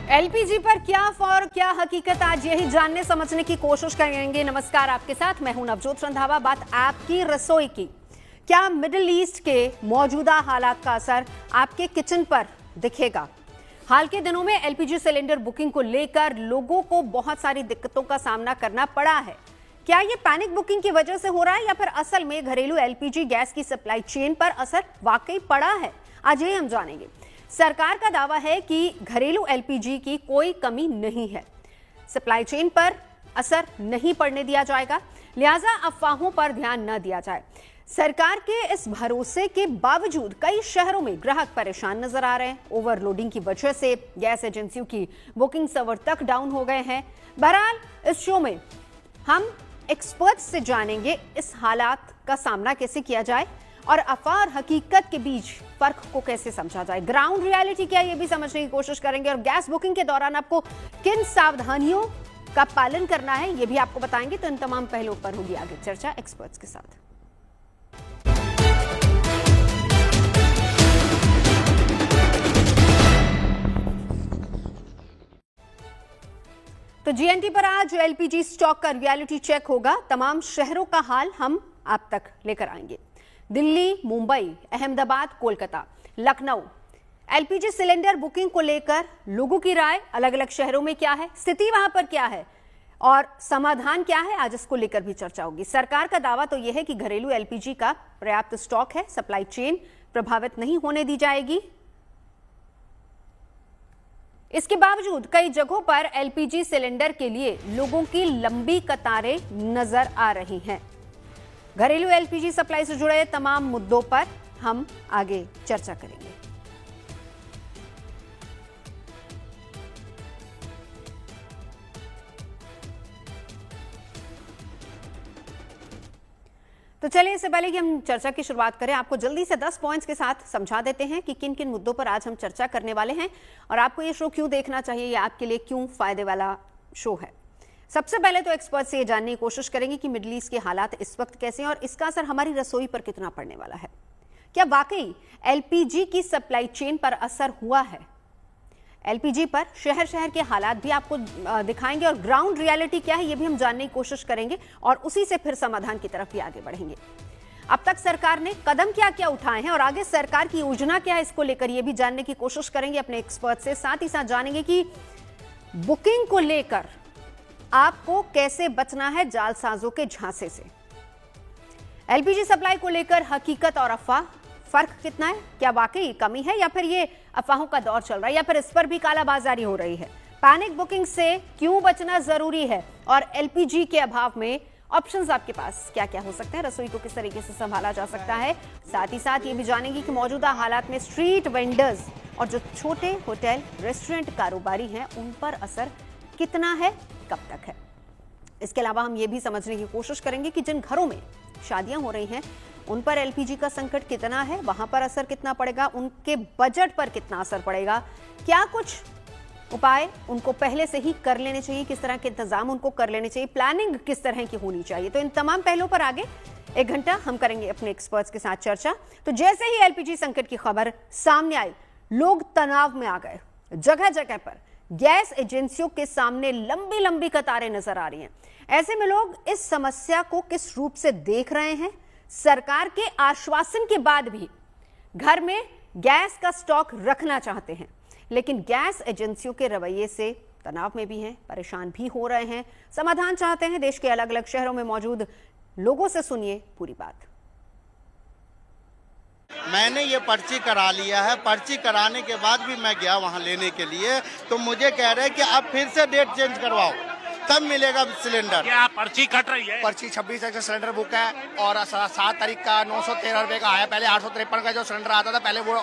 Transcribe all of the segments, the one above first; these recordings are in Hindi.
एलपीजी पर क्या और क्या हकीकत, आज यही जानने समझने की कोशिश करेंगे। नमस्कार, आपके साथ मैं हूं नवजोत रंधावा। बात आपकी रसोई की। क्या मिडिल ईस्ट के मौजूदा हालात का असर आपके किचन पर दिखेगा? हाल के दिनों में एलपीजी सिलेंडर बुकिंग को लेकर लोगों को बहुत सारी दिक्कतों का सामना करना पड़ा है। क्या ये पैनिक बुकिंग की वजह से हो रहा है या फिर असल में घरेलू एलपीजी गैस की सप्लाई चेन पर असर वाकई पड़ा है? आज ये हम जानेंगे। सरकार का दावा है कि घरेलू एलपीजी की कोई कमी नहीं है, सप्लाई चेन पर असर नहीं पड़ने दिया जाएगा, लिहाजा अफवाहों पर ध्यान न दिया जाए। सरकार के इस भरोसे के बावजूद कई शहरों में ग्राहक परेशान नजर आ रहे हैं। ओवरलोडिंग की वजह से गैस एजेंसियों की बुकिंग सर्वर तक डाउन हो गए हैं। बहरहाल इस शो में हम एक्सपर्ट्स से जानेंगे इस हालात का सामना कैसे किया जाए और अफवाह और हकीकत के बीच फर्क को कैसे समझा जाए। ग्राउंड रियलिटी क्या, ये भी समझने की कोशिश करेंगे और गैस बुकिंग के दौरान आपको किन सावधानियों का पालन करना है ये भी आपको बताएंगे। तो इन तमाम पहलुओं पर होगी आगे चर्चा एक्सपर्ट्स के साथ। तो जीएनटी पर आज एलपीजी स्टॉक का रियलिटी चेक होगा। तमाम शहरों का हाल हम आप तक लेकर आएंगे। Delhi, Mumbai, Ahmedabad, Kolkata, Lucknow, LPG cylinder booking को लेकर लोगों की राय अलग अलग शहरों में क्या है, स्थिति वहां पर क्या है और समाधान क्या है, आज इसको लेकर भी चर्चा होगी। सरकार का दावा तो यह है कि घरेलू एलपीजी का पर्याप्त स्टॉक है, सप्लाई चेन प्रभावित नहीं होने दी जाएगी। इसके बावजूद कई जगहों पर एलपीजी सिलेंडर के लिए लोगों की लंबी कतारें नजर आ रही हैं। घरेलू एलपीजी सप्लाई से जुड़े तमाम मुद्दों पर हम आगे चर्चा करेंगे। तो चलिए, इससे पहले कि हम चर्चा की शुरुआत करें, आपको जल्दी से 10 पॉइंट्स के साथ समझा देते हैं कि किन किन मुद्दों पर आज हम चर्चा करने वाले हैं और आपको ये शो क्यों देखना चाहिए, या आपके लिए क्यों फायदे वाला शो है। सबसे पहले तो एक्सपर्ट से ये जानने की कोशिश करेंगे कि मिडिल ईस्ट के हालात इस वक्त कैसे हैं और इसका असर हमारी रसोई पर कितना पड़ने वाला है। क्या वाकई एलपीजी की सप्लाई चेन पर असर हुआ है? एलपीजी पर शहर शहर के हालात भी आपको दिखाएंगे और ग्राउंड रियलिटी क्या है ये भी हम जानने की कोशिश करेंगे और उसी से फिर समाधान की तरफ भी आगे बढ़ेंगे। अब तक सरकार ने कदम क्या क्या उठाए हैं और आगे सरकार की योजना क्या है, इसको लेकर ये भी जानने की कोशिश करेंगे अपने एक्सपर्ट से। साथ ही साथ जानेंगे कि बुकिंग को लेकर आपको कैसे बचना है जालसाजों के झांसे से। एलपीजी सप्लाई को लेकर हकीकत और अफवाह, फर्क कितना है? क्या वाकई कमी है या फिर ये अफवाहों का दौर चल रहा है या फिर इस पर भी कालाबाजारी हो रही है? पैनिक बुकिंग से क्यों बचना जरूरी है और एलपीजी के अभाव में ऑप्शंस आपके पास क्या क्या हो सकते हैं? रसोई को किस तरीके से संभाला जा सकता है? साथ ही साथ ये भी जानेंगे कि मौजूदा हालात में स्ट्रीट वेंडर्स और जो छोटे होटल रेस्टोरेंट कारोबारी हैं उन पर असर कितना है, कब तक है। इसके अलावा हम ये भी समझने की कोशिश करेंगे कि जिन घरों में शादियां हो रही हैं उन पर एलपीजी का संकट कितना है, वहां पर असर कितना पड़ेगा, उनके बजट पर कितना असर पड़ेगा, क्या कुछ उपाय उनको पहले से ही कर लेने चाहिए, किस तरह के इंतजाम उनको कर लेने चाहिए, प्लानिंग किस तरह की होनी चाहिए। तो इन तमाम पहलुओं पर आगे 1 घंटा हम करेंगे अपने एक्सपर्ट्स के साथ चर्चा। तो जैसे ही एलपीजी संकट की खबर सामने आई, लोग तनाव में आ गए। जगह जगह पर गैस एजेंसियों के सामने लंबी लंबी कतारें नजर आ रही हैं। ऐसे में लोग इस समस्या को किस रूप से देख रहे हैं? सरकार के आश्वासन के बाद भी घर में गैस का स्टॉक रखना चाहते हैं, लेकिन गैस एजेंसियों के रवैये से तनाव में भी हैं, परेशान भी हो रहे हैं, समाधान चाहते हैं। देश के अलग अलग शहरों में मौजूद लोगों से सुनिए पूरी बात। मैंने ये पर्ची करा लिया है, पर्ची कराने के बाद भी मैं गया वहाँ लेने के लिए, तो मुझे कह रहे हैं कि अब फिर से डेट चेंज करवाओ तब मिलेगा सिलेंडर। क्या पर्ची कट रही है? पर्ची 26 तारीख का सिलेंडर बुक है और 7 तारीख का 913 रुपये का आया। पहले 853 का जो सिलेंडर आता था, पहले वो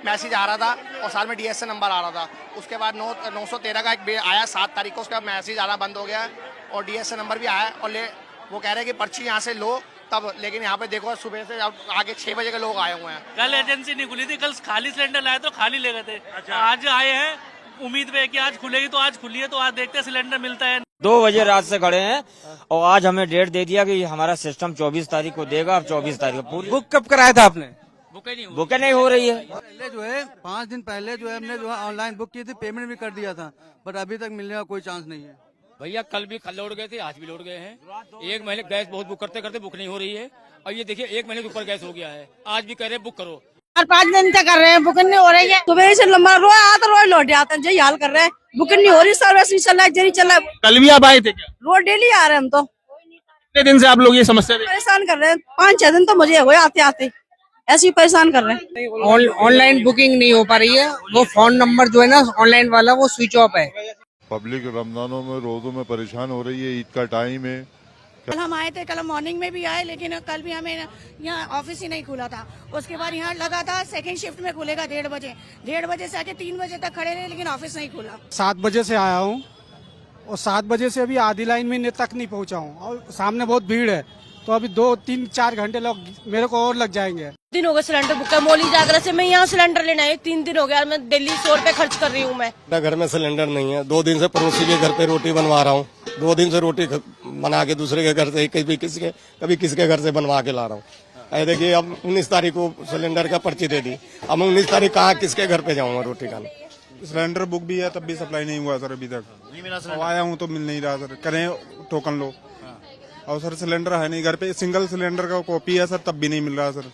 मैसेज आ रहा था और साथ में डीएसए नंबर आ रहा था। उसके बाद 913 का एक आया 7 तारीख को, उसका मैसेज आना बंद हो गया और डीएसए नंबर भी आया और वो कह रहे हैं कि पर्ची यहाँ से लो तब। लेकिन यहाँ पे देखो सुबह से आगे 6 बजे के लोग आए हुए हैं। कल एजेंसी नहीं खुली थी, कल खाली सिलेंडर लाए तो खाली ले गए थे। अच्छा। आज आए हैं उम्मीद पे कि आज खुलेगी, तो आज खुली है, तो आज देखते हैं सिलेंडर मिलता है। 2 बजे रात से खड़े हैं और आज हमें डेट दे दिया कि हमारा सिस्टम 24 तारीख को देगा। अब 24 तारीख को पूरी। बुक कब कराया था आपने? बुकें नहीं हो रही है। पहले जो है 5 दिन पहले जो है हमने जो है ऑनलाइन बुक की थी, पेमेंट भी कर दिया था, बट अभी तक मिलने का कोई चांस नहीं है। भैया कल भी लौट गए थे, आज भी लौट गए हैं। एक महीने गैस बहुत बुक करते करते बुक नहीं हो रही है, और ये देखिए 1 महीने के ऊपर गैस हो गया है, आज भी कह रहे हैं बुक करो। 4-5 दिन तक कर रहे हैं, बुकिंग नहीं हो रही है। सुबह से लंबा रोज आता रोज लौट जाता है, यही हाल कर रहे हैं। बुकिंग नहीं हो रही, सर्विस नहीं चल रहा है, जरी चल रहा है। कल भी आप आए थे क्या? रोज डेली आ रहे हैं हम तो। कितने दिन से आप लोग ये समस्या परेशान कर रहे हैं, 5-6 दिन तो मुझे हो आते आते ऐसे ही परेशान कर रहे हैं। ऑनलाइन बुकिंग नहीं हो पा रही है, वो फोन नंबर जो है ना ऑनलाइन वाला वो स्विच ऑफ है। पब्लिक रमजानों में रोजों में परेशान हो रही है, ईद का टाइम है। कल हम आए थे, कल मॉर्निंग में भी आए, लेकिन कल भी हमें यहाँ ऑफिस ही नहीं खुला था। उसके बाद यहाँ लगा था सेकंड शिफ्ट में खुलेगा 1:30 बजे, 1:30 बजे से आके 3 बजे तक खड़े रहे, लेकिन ऑफिस नहीं खुला। 7 बजे से आया हूँ और 7 बजे से अभी आधी लाइन में तक नहीं पहुँचा हूँ, और सामने बहुत भीड़ है, तो अभी 2-3-4 घंटे मेरे को और लग जाएंगे। दिन हो गए सिलेंडर बुक है, मौली जागरा से मैं यहाँ सिलेंडर लेना है, 3 दिन हो गया, मैं दिल्ली 100 रुपए खर्च कर रही हूँ। मैं घर में सिलेंडर नहीं है, 2 दिन से पड़ोसी के घर पे रोटी बनवा रहा हूँ, 2 दिन से रोटी बना के दूसरे के घर से कभी किसके घर से बनवा के ला रहा हूँ। देखिए अब 19 तारीख को सिलेंडर का पर्ची दे दी, अब 19 तारीख कहाँ किसके घर पे जाऊँगा रोटी खाने। सिलेंडर बुक भी है, तब भी सप्लाई नहीं हुआ सर, अभी तक नहीं आया हूँ तो मिल नहीं रहा सर। करें टोकन लो, और सर सिलेंडर है नहीं घर पे, सिंगल सिलेंडर का कॉपी है सर, तब भी नहीं मिल रहा सर।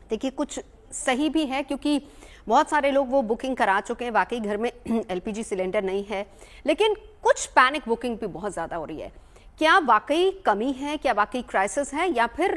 देखिए कुछ सही भी है, क्योंकि बहुत सारे लोग वो बुकिंग करा चुके हैं, वाकई घर में एलपीजी सिलेंडर नहीं है, लेकिन कुछ पैनिक बुकिंग भी बहुत ज़्यादा हो रही है। क्या वाकई कमी है, क्या वाकई क्राइसिस है, या फिर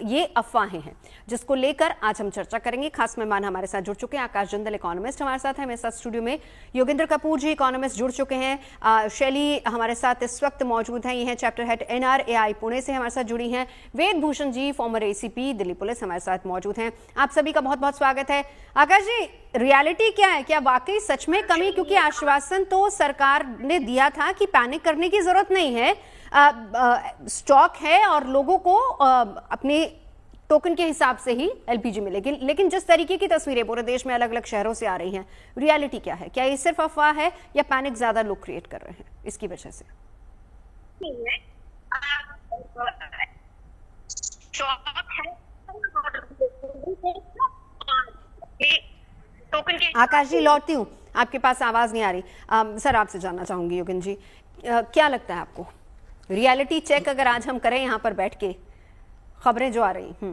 ये अफवाहें हैं, जिसको लेकर आज हम चर्चा करेंगे। खास मेहमान हमारे साथ जुड़ चुके हैं, आकाश जिंदल इकोनॉमिस्ट हमारे साथ है, मेरे साथ स्टूडियो में योगेंद्र कपूर जी इकोनॉमिस्ट जुड़ चुके हैं, शैली हमारे साथ इस वक्त मौजूद हैं, ये हैं चैप्टर हेड NRAI पुणे से हमारे साथ जुड़ी हैं, वेद Bhushan ji farmer ACP Delhi police हमारे साथ मौजूद हैं। आप सभी का बहुत बहुत स्वागत है। आकाश जी, रियलिटी क्या है, क्या वाकई सच में कमी, क्योंकि आश्वासन तो सरकार ने दिया था कि पैनिक करने की जरूरत नहीं है, स्टॉक है और लोगों को अपने टोकन के हिसाब से ही एलपीजी मिलेगी, लेकिन जिस तरीके की तस्वीरें पूरे देश में अलग अलग शहरों से आ रही हैं, रियलिटी क्या है? क्या ये सिर्फ अफवाह है या पैनिक ज्यादा लोग क्रिएट कर रहे हैं इसकी वजह से? आकाश जी लौटती हूँ, आपके पास आवाज नहीं आ रही। सर आपसे जानना चाहूंगी योगेंद्र जी, क्या लगता है आपको, रियलिटी चेक अगर आज हम करें यहाँ पर बैठ के, खबरें जो आ रही?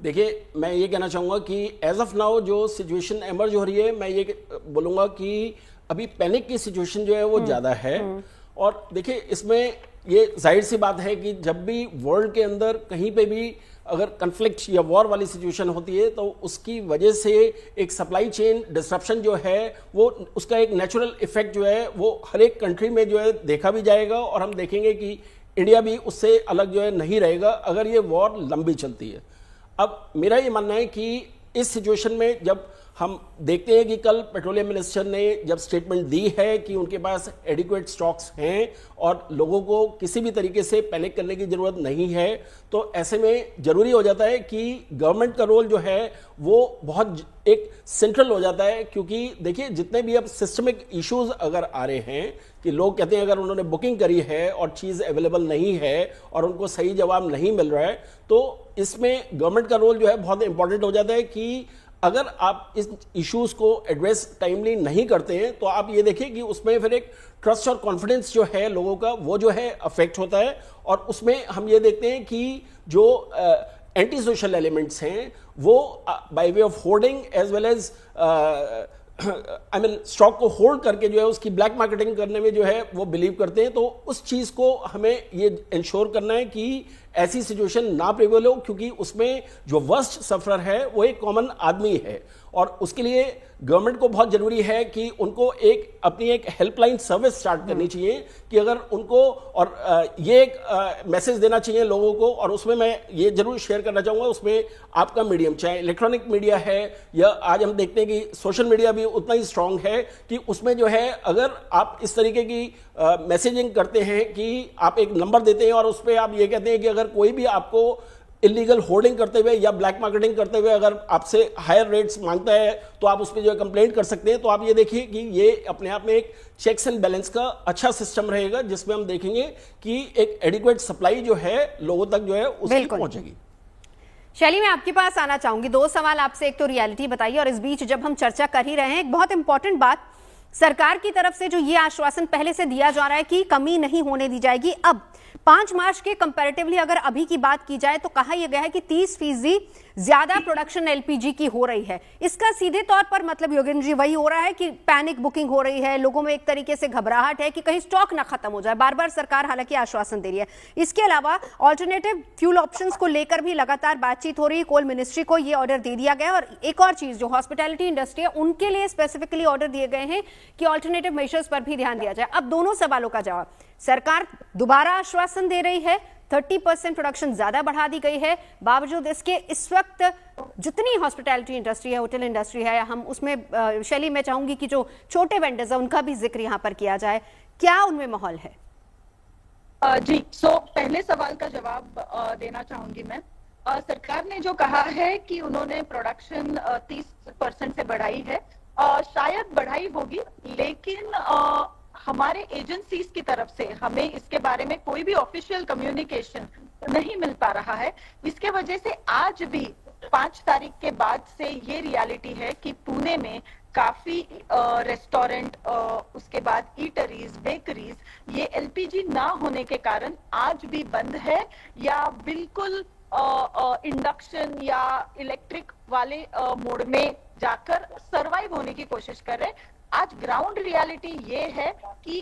देखिए मैं ये कहना चाहूँगा कि एज ऑफ नाउ जो सिचुएशन एमर्ज हो रही है, मैं ये बोलूँगा कि अभी पैनिक की सिचुएशन जो है वो ज़्यादा है। और देखिए इसमें ये जाहिर सी बात है कि जब भी वर्ल्ड के अंदर कहीं पे भी अगर कन्फ्लिक्ट या वॉर वाली सिचुएशन होती है, तो उसकी वजह से एक सप्लाई चेन डिस्ट्रप्शन जो है वो उसका एक नेचुरल इफेक्ट जो है वो हर एक कंट्री में जो है देखा भी जाएगा, और हम देखेंगे कि इंडिया भी उससे अलग जो है नहीं रहेगा अगर ये वॉर लंबी चलती है। अब मेरा ये मानना है कि इस सिचुएशन में जब हम देखते हैं कि कल पेट्रोलियम मिनिस्टर ने जब स्टेटमेंट दी है कि उनके पास एडिक्वेट स्टॉक्स हैं और लोगों को किसी भी तरीके से पैनिक करने की जरूरत नहीं है, तो ऐसे में जरूरी हो जाता है कि गवर्नमेंट का रोल जो है वो बहुत एक सेंट्रल हो जाता है। क्योंकि देखिए जितने भी अब सिस्टमिक इश्यूज अगर आ रहे हैं कि लोग कहते हैं अगर उन्होंने बुकिंग करी है और चीज़ अवेलेबल नहीं है और उनको सही जवाब नहीं मिल रहा है, तो इसमें गवर्नमेंट का रोल जो है बहुत इंपॉर्टेंट हो जाता है कि अगर आप इस इश्यूज को एड्रेस टाइमली नहीं करते हैं तो आप ये देखिए कि उसमें फिर एक ट्रस्ट और कॉन्फिडेंस जो है लोगों का वो जो है अफेक्ट होता है। और उसमें हम ये देखते हैं कि जो एंटी सोशल एलिमेंट्स हैं वो by way of hoarding as well as stock को होल्ड करके जो है उसकी ब्लैक मार्केटिंग करने में जो है वो बिलीव करते हैं। तो उस चीज को हमें ये इंश्योर करना है कि ऐसी सिचुएशन ना प्रिवेल हो, क्योंकि उसमें जो वर्स्ट सफरर है वो एक कॉमन आदमी है। और उसके लिए गवर्नमेंट को बहुत जरूरी है कि उनको अपनी एक हेल्पलाइन सर्विस स्टार्ट करनी चाहिए कि अगर उनको और ये एक मैसेज देना चाहिए लोगों को। और उसमें मैं ये जरूर शेयर करना चाहूंगा, उसमें आपका मीडियम चाहे इलेक्ट्रॉनिक मीडिया है या आज हम देखते हैं कि सोशल मीडिया भी उतना ही स्ट्रांग है कि उसमें जो है अगर आप इस तरीके की मैसेजिंग करते हैं कि आप एक नंबर देते हैं और उस पर आप ये कहते हैं कि अगर कोई भी आपको इलीगल होल्डिंग करते हुए या ब्लैक मार्केटिंग करते हुए अगर आपसे हायर रेट्स मांगता है तो आप उस पर जो है कंप्लेंट कर सकते हैं। तो आप ये देखिए कि ये अपने आप में एक चेक्स एंड बैलेंस का अच्छा सिस्टम रहेगा, जिसमें हम देखेंगे कि एक एडिक्वेट सप्लाई जो है लोगों तक जो है उसकी पहुंचेगी। शैली, मैं आपके पास आना चाहूंगी। दो सवाल आपसे, एक तो रियलिटी बताइए, और इस बीच जब हम चर्चा कर ही रहे हैं, एक बहुत इंपॉर्टेंट बात, सरकार की तरफ से जो ये आश्वासन पहले से दिया जा रहा है कि कमी नहीं होने दी जाएगी, अब 5 मार्च के कंपैरेटिवली अगर अभी की बात की जाए तो कहा यह गया है कि 30% ज्यादा प्रोडक्शन एलपीजी की हो रही है। इसका सीधे तौर पर मतलब योगेंद्र जी वही हो रहा है कि पैनिक बुकिंग हो रही है, लोगों में एक तरीके से घबराहट है कि कहीं स्टॉक ना खत्म हो जाए। बार बार सरकार हालांकि आश्वासन दे रही है। इसके अलावा ऑल्टरनेटिव फ्यूल ऑप्शंस को लेकर भी लगातार बातचीत हो रही है। कोल मिनिस्ट्री को यह ऑर्डर दे दिया गया, और एक और चीज, जो हॉस्पिटैलिटी इंडस्ट्री है उनके लिए स्पेसिफिकली ऑर्डर दिए गए हैं कि ऑल्टरनेटिव मेजर्स पर भी ध्यान दिया जाए। अब दोनों सवालों का जवाब, सरकार दोबारा आश्वासन दे रही है, 30% प्रोडक्शन ज्यादा बढ़ा दी गई है, बावजूद इसके इस वक्त जितनी हॉस्पिटैलिटी इंडस्ट्री है, होटल इंडस्ट्री है, हम उसमें शैली मैं चाहूंगी कि जो छोटे वेंडर्स हैं उनका भी जिक्र यहां पर किया जाए, क्या उनमें माहौल है? जी, पहले सवाल का जवाब देना चाहूंगी मैं। सरकार ने जो कहा है कि उन्होंने प्रोडक्शन 30% से बढ़ाई है, शायद बढ़ाई होगी, लेकिन हमारे एजेंसीज की तरफ से हमें इसके बारे में कोई भी ऑफिशियल कम्युनिकेशन नहीं मिल पा रहा है। इसके वजह से आज भी 5 तारीख के बाद से ये रियलिटी है कि पुणे में काफी रेस्टोरेंट, उसके बाद ईटरीज, बेकरीज, ये एलपीजी ना होने के कारण आज भी बंद है, या बिल्कुल इंडक्शन या इलेक्ट्रिक वाले मोड में जाकर सरवाइव होने की कोशिश कर रहे हैं। आज ग्राउंड रियलिटी ये है कि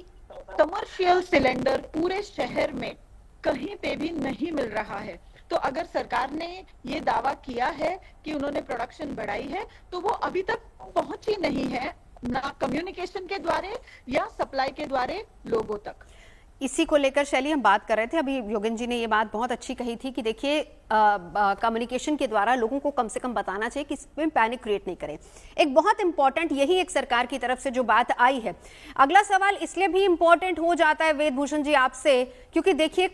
कमर्शियल सिलेंडर पूरे शहर में कहीं पे भी नहीं मिल रहा है। तो अगर सरकार ने ये दावा किया है कि उन्होंने प्रोडक्शन बढ़ाई है, तो वो अभी तक पहुंची नहीं है, ना कम्युनिकेशन के द्वारा या सप्लाई के द्वारा लोगों तक। इसी को लेकर शैली हम बात कर रहे थे, अभी योगेंद्र जी ने ये बात बहुत अच्छी कही थी कि देखिए कम्युनिकेशन के द्वारा लोगों को कम से कम बताना चाहिए कि इसमें पैनिक क्रिएट नहीं करें। एक बहुत इंपॉर्टेंट यही एक सरकार की तरफ से जो बात आई है। अगला सवाल इसलिए भी इंपॉर्टेंट हो जाता है वेदभूषण जी आपसे, क्योंकि देखिए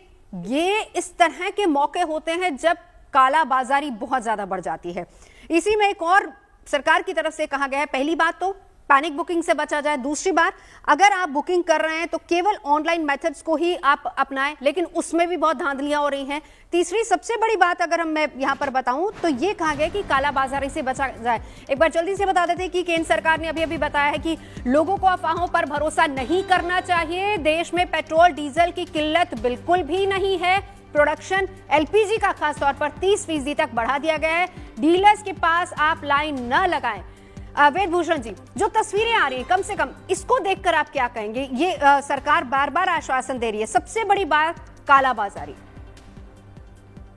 ये इस तरह के मौके होते हैं जब कालाबाजारी बहुत ज्यादा बढ़ जाती है। इसी में एक और सरकार की तरफ से कहा गया है, पहली बात तो पैनिक बुकिंग से बचा जाए, दूसरी बात अगर आप बुकिंग कर रहे हैं तो केवल ऑनलाइन मेथड्स को ही आप अपनाएं, लेकिन उसमें भी बहुत धांधलियां हो रही हैं। तीसरी सबसे बड़ी बात अगर मैं यहां पर बताऊं तो ये कहा गया कि कालाबाजारी से बचा जाए। एक बार जल्दी से बता देते कि केंद्र सरकार ने अभी बताया है कि लोगों को अफवाहों पर भरोसा नहीं करना चाहिए। देश में पेट्रोल डीजल की किल्लत बिल्कुल भी नहीं है। प्रोडक्शन एलपीजी का खासतौर पर 30% तक बढ़ा दिया गया है। डीलर्स के पास आप लाइन न लगाएं। वेदभूषण जी, जो तस्वीरें आ रही हैं, कम से कम इसको देखकर आप क्या कहेंगे? ये सरकार बार बार आश्वासन दे रही है, सबसे बड़ी बात कालाबाजारी।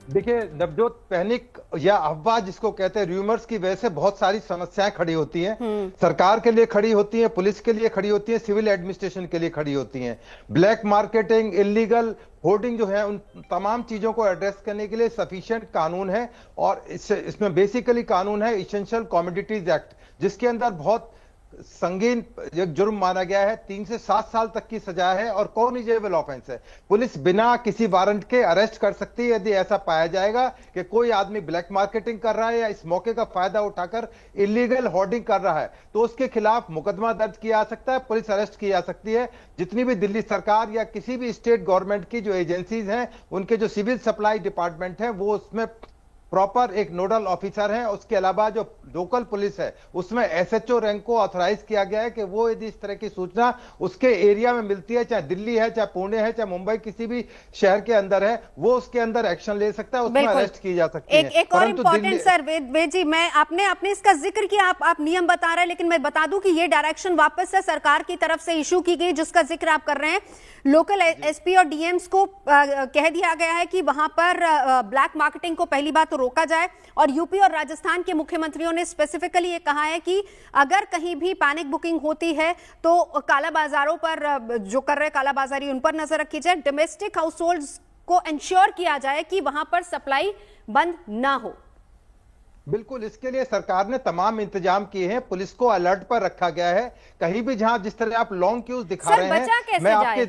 देखिए, नवजोत, पैनिक या अफवाह जिसको कहते हैं, र्यूमर्स की वजह से बहुत सारी समस्याएं खड़ी होती हैं। सरकार के लिए खड़ी होती हैं, पुलिस के लिए खड़ी होती हैं, सिविल एडमिनिस्ट्रेशन के लिए खड़ी होती हैं। ब्लैक मार्केटिंग, इलीगल होर्डिंग जो है, उन तमाम चीजों को एड्रेस करने के लिए सफिशिएंट कानून है, और इसमें बेसिकली कानून है इसेंशियल कमोडिटीज एक्ट, जिसके अंदर बहुत संगीन एक जुर्म माना गया है, 3 से 7 साल तक की सजा है और कॉग्निजेबल ऑफेंस है। पुलिस बिना किसी वारंट के अरेस्ट कर सकती है यदि ऐसा पाया जाएगा कि कोई आदमी ब्लैक मार्केटिंग कर रहा है या इस मौके का फायदा उठाकर इलीगल होर्डिंग कर रहा है, तो उसके खिलाफ मुकदमा दर्ज किया जा सकता है, पुलिस अरेस्ट की जा सकती है। जितनी भी दिल्ली सरकार या किसी भी स्टेट गवर्नमेंट की जो एजेंसीज हैं, उनके जो सिविल सप्लाई डिपार्टमेंट है, वो उसमें प्रॉपर एक नोडल ऑफिसर है। उसके अलावा जो लोकल पुलिस है, उसमें एसएचओ रैंक को ऑथराइज किया गया है कि वो यदि इस तरह की सूचना उसके एरिया में मिलती है, चाहे दिल्ली है, चाहे पुणे है, चाहे मुंबई किसी भी शहर के अंदर है, वो उसके अंदर एक्शन ले सकता है, उसमें अरेस्ट की जा सकती है। एक और इम्पोर्टेंट सर, वेद जी, मैं आपने इसका जिक्र किया, आप नियम बता रहे हैं, लेकिन मैं बता दूं कि ये डायरेक्शन वापस से सरकार की तरफ से इशू की गई, जिसका जिक्र आप कर रहे हैं। लोकल एसपी और डीएम्स को कह दिया गया है कि वहां पर ब्लैक मार्केटिंग को पहली बात तो रोका जाए, और यूपी और राजस्थान के मुख्यमंत्रियों ने स्पेसिफिकली ये कहा है कि अगर कहीं भी पैनिक बुकिंग होती है तो काला बाजारों पर जो कर रहे कालाबाजारी, उन पर नजर रखी जाए। डोमेस्टिक हाउस होल्ड्स को इंश्योर किया जाए कि वहां पर सप्लाई बंद ना हो। बिल्कुल, इसके लिए सरकार ने तमाम इंतजाम किए हैं, पुलिस को अलर्ट पर रखा गया है। कहीं भी जहां जिस तरह आप लॉन्ग क्यूज दिखा रहे हैं, मैं आपके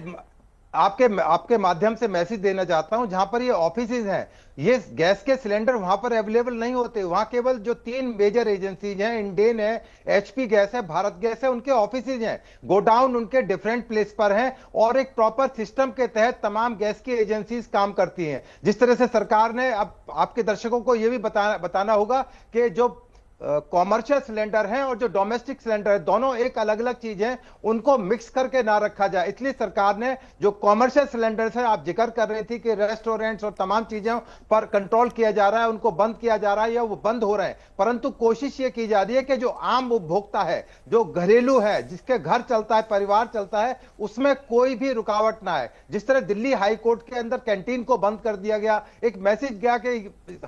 आपके माध्यम से मैसेज देना चाहता हूं, जहां पर ये ऑफिसेज हैं, ये गैस के सिलेंडर वहां पर अवेलेबल नहीं होते। वहां केवल जो 3 मेजर एजेंसीज हैं, इंडेन है, एचपी गैस है, भारत गैस है, उनके ऑफिसेज हैं। गोडाउन उनके डिफरेंट प्लेस पर हैं और एक प्रॉपर सिस्टम के तहत तमाम गैस की एजेंसीज काम करती हैं। जिस तरह से सरकार ने, अब आपके दर्शकों को यह भी बताना होगा कि जो कॉमर्शियल सिलेंडर हैं और जो डोमेस्टिक सिलेंडर है, दोनों एक अलग अलग चीज है, उनको मिक्स करके ना रखा जाए। इसलिए सरकार ने जो कॉमर्शियल सिलेंडर है, आप जिक्र कर रही थी कि रेस्टोरेंट्स और तमाम चीजों पर कंट्रोल किया जा रहा है, उनको बंद किया जा रहा है या वो बंद हो रहे हैं, परंतु कोशिश ये की जा रही है कि जो आम उपभोक्ता है, जो घरेलू है, जिसके घर चलता है, परिवार चलता है, उसमें कोई भी रुकावट ना आए। जिस तरह दिल्ली हाई कोर्ट के अंदर कैंटीन को बंद कर दिया गया, एक मैसेज गया कि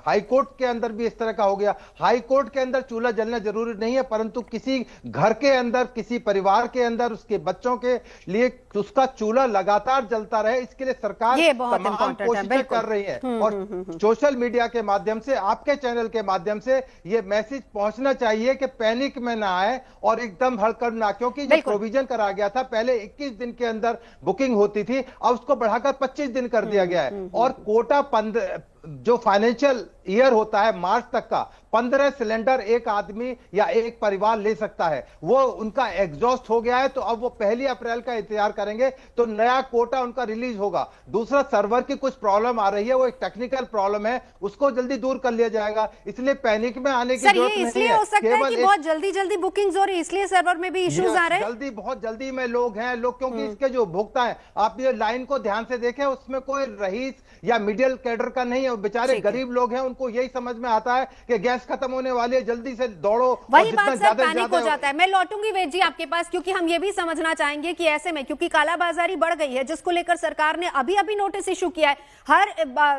हाई कोर्ट के अंदर भी इस तरह का हो गया। हाई कोर्ट के अंदर चूल्हा जलना जरूरी नहीं है, परंतु किसी घर के अंदर, किसी परिवार के अंदर, उसके बच्चों के लिए उसका चूल्हा लगातार जलता रहे, इसके लिए सरकार तमाम कोशिशें कर रही है। और सोशल मीडिया के माध्यम से, आपके चैनल के माध्यम से ये मैसेज पहुंचना चाहिए कि पैनिक में ना आए और एकदम हड़कंप ना, क्योंकि जो प्रोविजन करा गया था, पहले 21 दिन के अंदर बुकिंग होती थी, अब उसको बढ़ाकर 25 दिन कर दिया गया है। और कोटा 15 जो फाइनेंशियल ईयर होता है मार्च तक का, 15 सिलेंडर एक आदमी या एक परिवार ले सकता है, वो उनका एग्जॉस्ट हो गया है। तो अब वो 1 अप्रैल का इंतजार करेंगे तो नया कोटा उनका रिलीज होगा। दूसरा, सर्वर की कुछ प्रॉब्लम आ रही है, वो एक टेक्निकल प्रॉब्लम है, उसको जल्दी दूर कर लिया जाएगा। इसलिए पैनिक में आने की जरूरत नहीं है। इसलिए हो सकता है कि बहुत जल्दी बुकिंग्स हो रही है, इसलिए सर्वर में भी इश्यूज आ रहे हैं। बहुत जल्दी में लोग हैं, क्योंकि इसके जो उपभोक्ता है, आप ये लाइन को ध्यान से देखें, उसमें कोई रईस या मिडिल कैडर का नहीं है, बेचारे गरीब लोग हैं, उनको यही समझ में आता है कि गैस खत्म होने वाली है, जल्दी से दौड़ो। वही बात सर, पैनिक हो जाता है। मैं लौटूंगी वेद जी आपके पास, क्योंकि हम ये भी समझना चाहेंगे कि ऐसे में, क्योंकि कालाबाजारी बढ़ गई है, जिसको लेकर सरकार ने अभी नोटिस इशू किया है। हर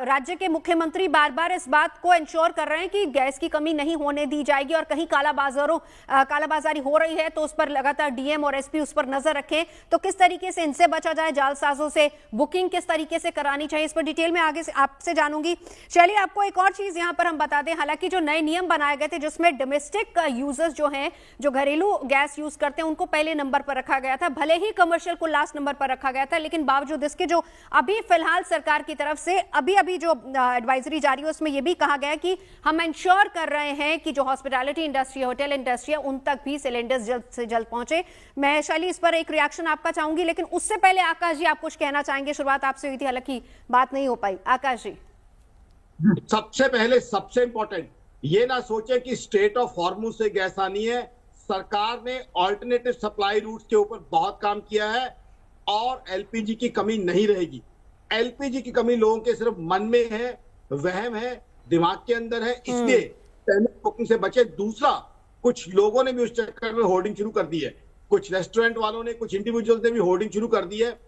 राज्य के मुख्यमंत्री बार-बार इस बात को इंश्योर कर रहे हैं कि गैस की कमी नहीं होने दी जाएगी, और कहीं कालाबाजारी हो रही है तो उस पर लगातार डीएम और एसपी उस पर नजर रखें। तो किस तरीके से इनसे बचा जाए, जालसाजों से, बुकिंग किस तरीके से करानी चाहिए, इस पर डिटेल में आगे से आपसे जानूंगी। चलिए, आपको एक और चीज यहां पर हम बता दें, हालांकि जो नए नियम बनाए गए थे, जिसमें डोमेस्टिक यूजर्स जो हैं, जो घरेलू गैस यूज करते हैं, उनको पहले नंबर पर रखा गया था, भले ही कमर्शियल को लास्ट नंबर पर रखा गया था, लेकिन बावजूद इसके जो अभी फिलहाल सरकार की तरफ से अभी जो एडवाइजरी जारी है, उसमें यह भी कहा गया है कि हम इंश्योर कर रहे हैं कि जो हॉस्पिटैलिटी इंडस्ट्री, होटल इंडस्ट्री है, उन तक भी सिलेंडर्स जल्द से जल्द पहुंचे। मैं शैली इस पर एक रिएक्शन आपका चाहूंगी, लेकिन उससे पहले आकाश जी, आप कुछ कहना चाहेंगे? शुरुआत आपसे हुई थी, हालांकि बात नहीं हो पाई। आकाश जी, सबसे पहले सबसे इंपॉर्टेंट ये ना सोचे कि स्टेट ऑफ हॉर्मुज से गैस आनी है। सरकार ने ऑल्टरनेटिव सप्लाई रूट्स के ऊपर बहुत काम किया है और एलपीजी की कमी नहीं रहेगी। एलपीजी की कमी लोगों के सिर्फ मन में है, वहम है, दिमाग के अंदर है, इसलिए पैनिक बुकिंग से बचे। दूसरा, कुछ लोगों ने भी उस चक्कर में होर्डिंग शुरू कर दी है, कुछ रेस्टोरेंट वालों ने, कुछ इंडिविजुअल्स ने भी होर्डिंग शुरू कर दी है।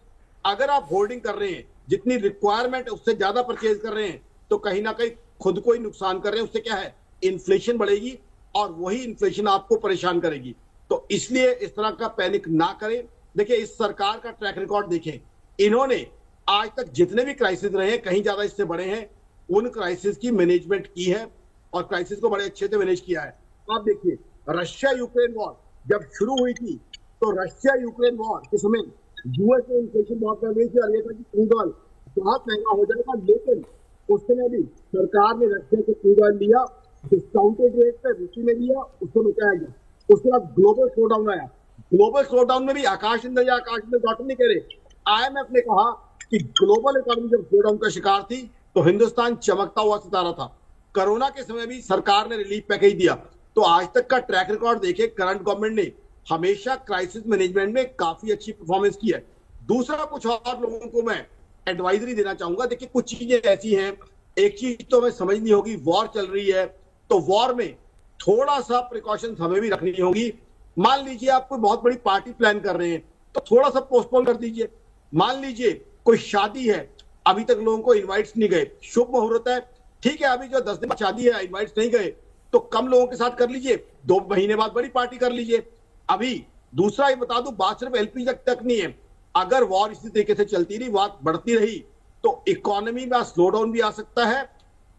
अगर आप होर्डिंग कर रहे हैं, जितनी रिक्वायरमेंट है उससे ज्यादा परचेज कर रहे हैं, तो कहीं ना कहीं खुद को ही नुकसान कर रहे हैं। उससे क्या है, इन्फ्लेशन बढ़ेगी और वही इन्फ्लेशन आपको परेशान करेगी। तो इसलिए इस तरह का पैनिक ना करें। देखिए, इस सरकार का ट्रैक रिकॉर्ड देखें, इन्होंने आज तक जितने भी क्राइसिस रहे हैं, कहीं ज्यादा इससे बड़े हैं, उन क्राइसिस की मैनेजमेंट की है और क्राइसिस को बड़े अच्छे से मैनेज किया है। आप देखिए, रशिया यूक्रेन वॉर जब शुरू हुई थी, तो रशिया यूक्रेन वॉर के समय यूएस में इन्फ्लेशन बहुत बढ़ गई थी और ये था कि क्रूड ऑयल बहुत महंगा हो जाएगा, लेकिन उस समय भी सरकार ने रशिया से क्रूड ऑयल लिया, डिस्काउंटेड रेट पे रूसी में लिया, उसको बचाया गया। उसके बाद ग्लोबल स्लोडाउन आया। ग्लोबल स्लोडाउन में भी आकाश अंदर डॉक्टर नहीं कह रहे, आईएमएफ ने कहा कि ग्लोबल इकोनॉमी जब स्लोडाउन का शिकार थी तो हिंदुस्तान चमकता हुआ सितारा था। कोरोना के समय भी सरकार ने रिलीफ पैकेज दिया। तो आज तक का ट्रैक रिकॉर्ड देखे, करंट गवर्नमेंट ने हमेशा क्राइसिस मैनेजमेंट में काफी अच्छी परफॉर्मेंस की है। दूसरा, कुछ और लोगों को मैं एडवाइजरी देना चाहूंगा। देखिए, कुछ चीजें ऐसी हैं, एक चीज तो हमें समझनी होगी, वॉर चल रही है तो वॉर में थोड़ा सा प्रिकॉशंस हमें भी रखनी होगी। मान लीजिए आप कोई बहुत बड़ी पार्टी प्लान कर रहे हैं तो थोड़ा सा पोस्टपोन कर दीजिए। मान लीजिए कोई शादी है, अभी तक लोगों को इनवाइट्स नहीं गए, शुभ मुहूर्त है, ठीक है, अभी जो 10 दिन बाद शादी है, इनवाइट्स नहीं गए तो कम लोगों के साथ कर लीजिए, 2 महीने बाद बड़ी पार्टी कर लीजिए। अभी दूसरा ये बता दूं, बात सिर्फ एलपीजी तक नहीं है, अगर वॉर इसी तरीके से चलती रही, बात बढ़ती रही, तो इकोनॉमी में स्लो डाउन भी आ सकता है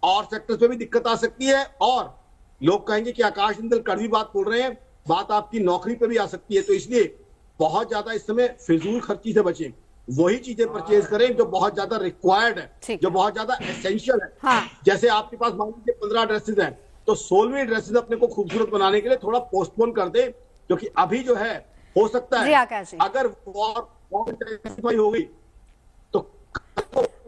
और सेक्टर्स में भी दिक्कत आ सकती है और लोग कहेंगे कि आकाश अंदर कड़वी बात बोल रहे हैं, बात आपकी नौकरी पे भी आ सकती है। तो इसलिए बहुत ज्यादा इस समय फिजूल खर्ची से बचें। वही चीजें परचेज करें जो बहुत ज्यादा रिक्वायर्ड है, जो बहुत ज्यादा एसेंशियल है। हाँ। जैसे आपके पास मान लीजिए 15 ड्रेसेस हैं, तो 16वीं ड्रेसेस अपने को खूबसूरत बनाने के लिए थोड़ा पोस्टपोन कर दे, क्योंकि अभी जो है हो सकता है अगर वॉर हो गई तो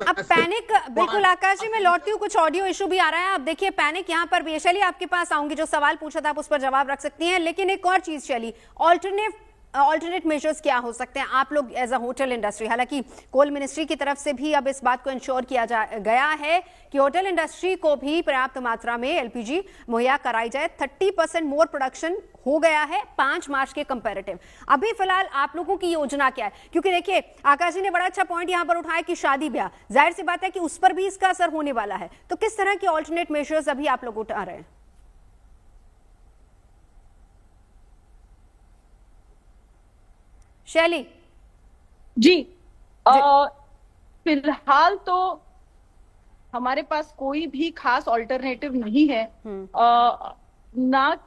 अब पैनिक, बिल्कुल आकाश जी मैं लौटती हूँ, कुछ ऑडियो इशू भी आ रहा है। अब देखिए पैनिक यहाँ पर भी, शैली आपके पास आऊंगी, जो सवाल पूछा था आप उस पर जवाब रख सकती हैं, लेकिन एक और चीज शैली, ऑल्टरनेट मेजर्स क्या हो सकते हैं आप लोग एज अ होटल इंडस्ट्री? हालांकि कोल मिनिस्ट्री की तरफ से भी अब इस बात को इंश्योर किया गया है कि होटल इंडस्ट्री को भी पर्याप्त मात्रा में एलपीजी मुहैया कराई जाए। 30% मोर प्रोडक्शन हो गया है 5 मार्च के कंपैरेटिव। अभी फिलहाल आप लोगों की योजना क्या है? क्योंकि देखिए आकाश जी ने बड़ा अच्छा पॉइंट यहां पर उठाया कि शादी ब्याह, जाहिर सी बात है कि उस पर भी इसका असर होने वाला है, तो किस तरह के ऑल्टरनेट मेजर्स अभी आप लोग उठा रहे हैं? शैली जी, फिलहाल तो हमारे पास कोई भी खास ऑल्टरनेटिव नहीं है। ना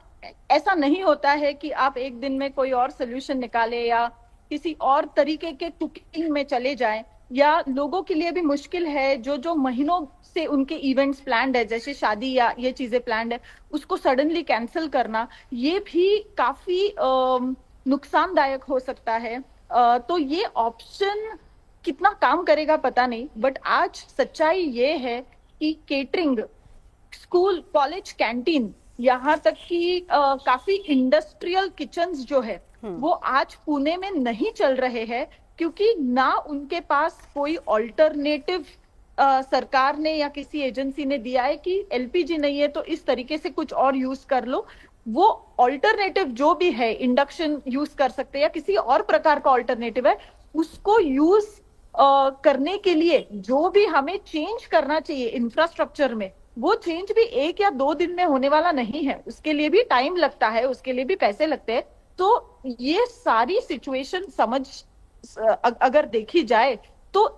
ऐसा नहीं होता है कि आप एक दिन में कोई और सोल्यूशन निकाले या किसी और तरीके के कुकिंग में चले जाएं, या लोगों के लिए भी मुश्किल है जो महीनों से उनके इवेंट्स प्लान्ड है, जैसे शादी या ये चीजें प्लान्ड है, उसको सडनली कैंसिल करना ये भी काफी नुकसानदायक हो सकता है। तो ये ऑप्शन कितना काम करेगा पता नहीं, बट आज सच्चाई ये है कि केटरिंग, स्कूल, कॉलेज कैंटीन, यहाँ तक कि काफी इंडस्ट्रियल किचन्स जो है वो आज पुणे में नहीं चल रहे हैं, क्योंकि ना उनके पास कोई ऑल्टरनेटिव सरकार ने या किसी एजेंसी ने दिया है कि एलपीजी नहीं है तो इस तरीके से कुछ और यूज कर लो। वो ऑल्टरनेटिव जो भी है, इंडक्शन यूज कर सकते हैं या किसी और प्रकार का ऑल्टरनेटिव है, उसको यूज करने के लिए जो भी हमें चेंज करना चाहिए इंफ्रास्ट्रक्चर में, वो चेंज भी 1 या 2 दिन में होने वाला नहीं है। उसके लिए भी टाइम लगता है, उसके लिए भी पैसे लगते हैं। तो ये सारी सिचुएशन समझ अगर देखी जाए तो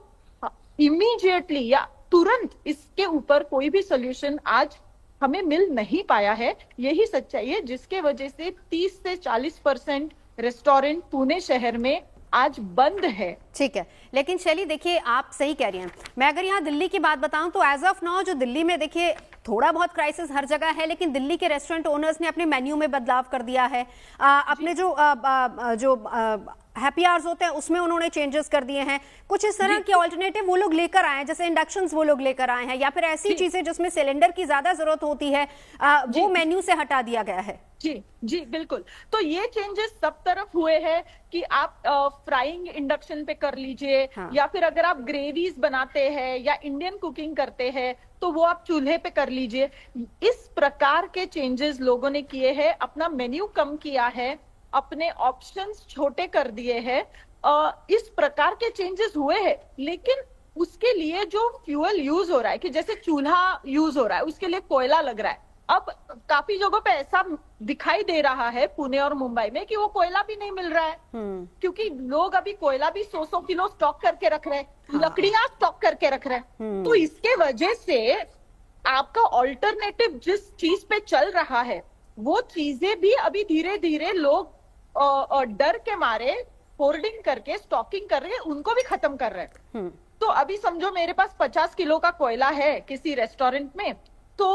इमीडिएटली या तुरंत इसके ऊपर कोई भी सोल्यूशन आज हमें मिल नहीं पाया है। यही सच्चाई है जिसके वजह से 30 से 40% रेस्टोरेंट पुणे शहर में आज बंद है। ठीक है, लेकिन शैली देखिए आप सही कह रही हैं। मैं अगर यहाँ दिल्ली की बात बताऊं तो एज ऑफ नाउ जो दिल्ली में देखिए थोड़ा बहुत क्राइसिस हर जगह है, लेकिन दिल्ली के रेस्टोरेंट ओनर्स ने अपने मेन्यू में बदलाव कर दिया है। अपने जो हैप्पी आवर्स होते हैं उसमें उन्होंने चेंजेस कर दिए हैं। कुछ इस तरह के ऑल्टरनेटिव वो लोग लेकर आए हैं, जैसे इंडक्शंस वो लोग लेकर आए हैं, या फिर ऐसी चीजें जिसमें सिलेंडर की ज्यादा जरूरत होती है वो मेन्यू से हटा दिया गया है। जी बिल्कुल। तो ये चेंजेस सब तरफ हुए हैं कि आप फ्राइंग इंडक्शन पे कर लीजिए, या फिर अगर आप ग्रेवीज बनाते हैं या इंडियन कुकिंग करते हैं तो वो आप चूल्हे पे कर लीजिए। इस प्रकार के चेंजेस लोगों ने किए हैं, अपना मेन्यू कम किया है, अपने ऑप्शंस छोटे कर दिए हैं। इस प्रकार के चेंजेस हुए हैं, लेकिन उसके लिए जो फ्यूल यूज हो रहा है, कि जैसे चूल्हा यूज हो रहा है उसके लिए कोयला लग रहा है। अब काफी जगहों पे ऐसा दिखाई दे रहा है पुणे और मुंबई में कि वो कोयला भी नहीं मिल रहा है, क्योंकि लोग अभी कोयला भी 100 किलो स्टॉक करके रख रहे हैं, लकड़ियां स्टॉक करके रख रहे हैं। तो इसके वजह से आपका ऑल्टरनेटिव जिस चीज पे चल रहा है वो चीजें भी अभी धीरे धीरे लोग डर के मारे होर्डिंग करके स्टॉकिंग कर रहे हैं, उनको भी खत्म कर रहे हैं। तो अभी समझो मेरे पास 50 किलो का कोयला है किसी रेस्टोरेंट में, तो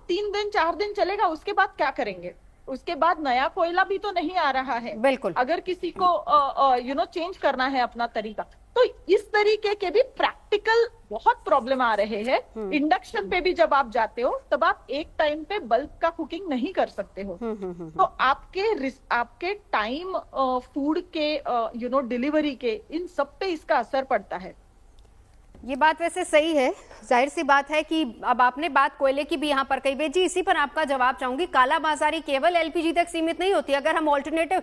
3 दिन 4 दिन चलेगा, उसके बाद क्या करेंगे? उसके बाद नया कोयला भी तो नहीं आ रहा है। बिल्कुल। अगर किसी को चेंज करना है अपना तरीका, तो इस तरीके के भी प्रैक्टिकल बहुत प्रॉब्लम आ रहे हैं। इंडक्शन पे भी जब आप जाते हो तब आप एक टाइम पे बल्क का कुकिंग नहीं कर सकते हो, तो आपके टाइम, फूड के डिलीवरी के, इन सब पे इसका असर पड़ता है। ये बात वैसे सही है, जाहिर सी बात है कि अब आपने बात कोयले की भी यहाँ पर कही। बेजी इसी पर आपका जवाब चाहूंगी। काला बाजारी केवल एलपीजी तक सीमित नहीं होती, अगर हम ऑल्टरनेटिव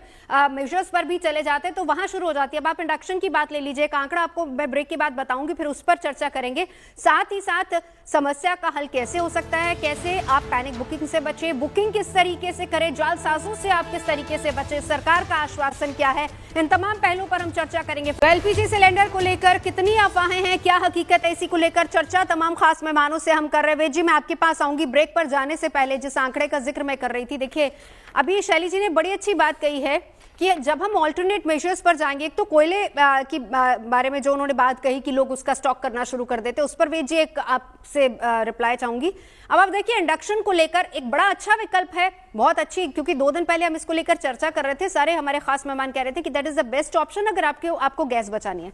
मेजर्स पर भी चले जाते हैं तो वहां शुरू हो जाती है। अब आप इंडक्शन की बात ले लीजिए, एक आंकड़ा आपको मैं ब्रेक के बाद बताऊंगी, फिर उस पर चर्चा करेंगे। साथ ही साथ समस्या का हल कैसे हो सकता है, कैसे आप पैनिक बुकिंग से बचे, बुकिंग किस तरीके से करें, जालसाजों से आप किस तरीके से बचे, सरकार का आश्वासन क्या है, इन तमाम पहलुओं पर हम चर्चा करेंगे। एलपीजी सिलेंडर को लेकर कितनी अफवाहें हैं, क्या हकीकत है, इसी को लेकर चर्चा तमाम खास मेहमानों से हम कर रहे हैं। वेद जी मैं आपके पास आऊंगी। ब्रेक पर जाने से पहले जिस आंकड़े का जिक्र मैं कर रही थी, देखिए अभी शैली जी ने बड़ी अच्छी बात कही है कि जब हम ऑल्टरनेट मेजर्स पर जाएंगे, एक तो कोयले की बारे में जो उन्होंने बात कही कि लोग उसका स्टॉक करना शुरू कर देते, उस पर वेद जी एक आपसे रिप्लाई चाहूंगी। अब आप देखिए इंडक्शन को लेकर एक बड़ा अच्छा विकल्प है, बहुत अच्छी, क्योंकि 2 दिन पहले हम इसको लेकर चर्चा कर रहे थे, सारे हमारे खास मेहमान कह रहे थे कि that is the best option अगर आपको गैस बचानी है।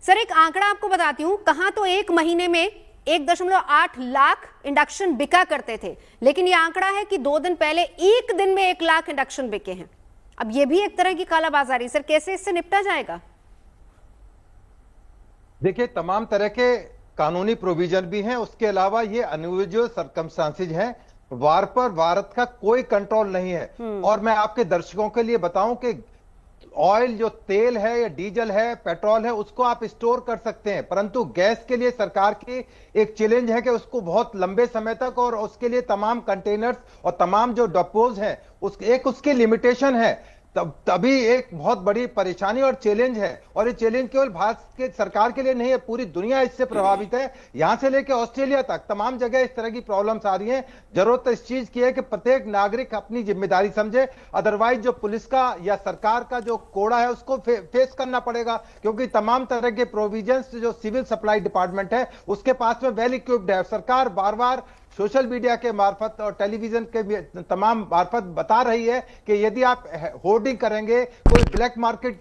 सर एक आंकड़ा आपको बताती हूँ, कहाँ तो एक महीने में 1.8 लाख इंडक्शन बिका करते थे, लेकिन ये आंकड़ा है कि 2 दिन पहले एक दिन में 1 लाख इंडक्शन बिके हैं। अब ये भी एक तरह की कालाबाजारी, सर कैसे इससे निपटा जाएगा? देखिए तमाम तरह के कानूनी प्रोविजन भी हैं, उसके अलावा ये अनयूजुअल सर्कमस्टांसेज हैं, वार पर भारत का कोई कंट्रोल नहीं है। और मैं आपके दर्शकों के लिए बताऊं कि ऑयल जो तेल है या डीजल है, पेट्रोल है, उसको आप स्टोर कर सकते हैं, परंतु गैस के लिए सरकार की एक चैलेंज है कि उसको बहुत लंबे समय तक, और उसके लिए तमाम कंटेनर्स और तमाम जो डिपोज हैं उसकी लिमिटेशन है। तभी एक बहुत बड़ी परेशानी और चैलेंज है, और ये चैलेंज केवल भारत के सरकार के लिए नहीं है, पूरी दुनिया इससे प्रभावित है। यहां से लेकर ऑस्ट्रेलिया तक तमाम जगह इस तरह की प्रॉब्लम्स आ रही हैं। जरूरत इस चीज की है कि प्रत्येक नागरिक अपनी जिम्मेदारी समझे, अदरवाइज जो पुलिस का या सरकार का जो कोड़ा है उसको फेस करना पड़ेगा, क्योंकि तमाम तरह के प्रोविजंस जो सिविल सप्लाई डिपार्टमेंट है उसके पास में वेल इक्विप्ड है। सरकार बार बार सोशल मीडिया के मार्फत और टेलीविजन के तमाम मार्फत बता रही है कि यदि आप होर्डिंग करेंगे, कोई ब्लैक मार्केट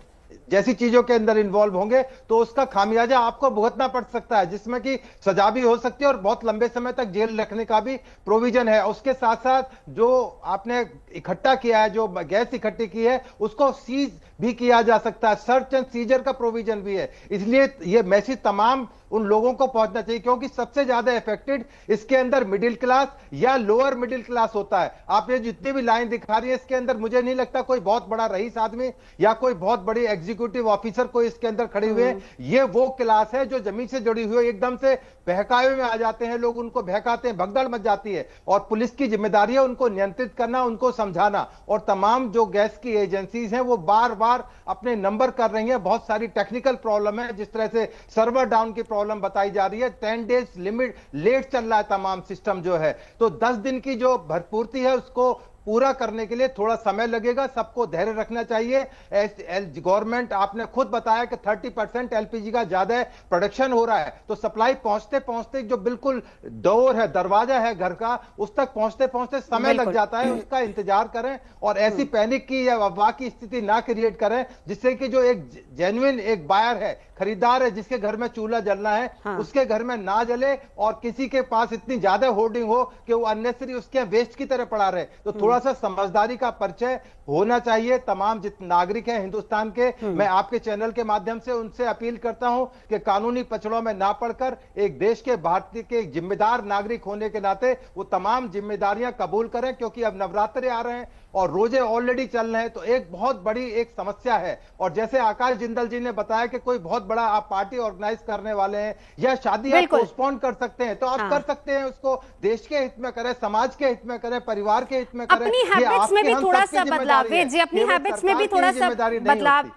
जैसी चीजों के अंदर इन्वॉल्व होंगे तो उसका खामियाजा आपको भुगतना पड़ सकता है, जिसमें कि सजा भी हो सकती है और बहुत लंबे समय तक जेल रखने का भी प्रोविजन है। उसके साथ साथ जो आपने इकट्ठा किया है, जो गैस इकट्ठी की है, उसको सीज भी किया जा सकता है, सर्च एंड सीजर का प्रोविजन भी है। इसलिए ये मैसेज तमाम उन लोगों को पहुंचना चाहिए, क्योंकि सबसे ज्यादा इफेक्टेड इसके अंदर मिडिल क्लास या लोअर मिडिल क्लास होता है। आप ये जितनी भी लाइन दिखा रही है इसके अंदर मुझे नहीं लगता कोई बहुत बड़ा रईस आदमी या कोई बहुत बड़ी एग्जीक्यूटिव ऑफिसर कोई इसके अंदर खड़े हुए हैं। ये वो क्लास है जो जमीन से जुड़ी हुई है, एकदम से बहकावे में आ जाते हैं लोग, उनको बहकाते हैं, भगदड़ मच जाती है, और पुलिस की जिम्मेदारी है उनको नियंत्रित करना, उनको समझाना। और तमाम जो गैस की एजेंसीज हैं वो बार बार अपने नंबर कर रही हैं। बहुत सारी टेक्निकल प्रॉब्लम है, जिस तरह से सर्वर डाउन की प्रॉब्लम बताई जा रही है, 10 डेज लिमिट लेट चल रहा है तमाम सिस्टम जो है, तो 10 दिन की जो भरपूर्ति है उसको पूरा करने के लिए थोड़ा समय लगेगा। सबको धैर्य रखना चाहिए। गवर्नमेंट आपने खुद बताया कि 30% एलपीजी का ज्यादा प्रोडक्शन हो रहा है, तो सप्लाई पहुंचते पहुंचते जो बिल्कुल डोर है, दरवाजा है घर का, उस तक पहुंचते पहुंचते समय लग जाता है। उसका इंतजार करें और ऐसी पैनिक की या अफवाह की स्थिति ना क्रिएट करें, जिससे कि जो एक जेन्युइन एक बायर है, खरीदार है, जिसके घर में चूल्हा जलना है, उसके घर में ना जले, और किसी के पास इतनी ज्यादा होर्डिंग हो कि वो अननेसेसरी उसके वेस्ट की तरह पड़ा रहे। तो थोड़ा सा समझदारी का परिचय होना चाहिए तमाम जितने नागरिक हैं हिंदुस्तान के। मैं आपके चैनल के माध्यम से उनसे अपील करता हूं कि कानूनी पचड़ों में ना पड़कर एक देश के भारतीय के जिम्मेदार नागरिक होने के नाते वो तमाम जिम्मेदारियां कबूल करें, क्योंकि अब नवरात्रे आ रहे हैं और रोजे ऑलरेडी चल रहे हैं, तो एक बहुत बड़ी एक समस्या है। और जैसे आकाश जिंदल जी ने बताया कि कोई बहुत बड़ा आप पार्टी ऑर्गेनाइज करने वाले हैं या शादी आप पोस्टपोन कर सकते हैं, तो आप कर सकते हैं, उसको देश के हित में करें, समाज के हित में करें, परिवार के हित में करें। अपनी हैबिट्स में भी थोड़ा सा बदलाव जी, अपनी हैबिट्स में भी थोड़ा सा बदलाव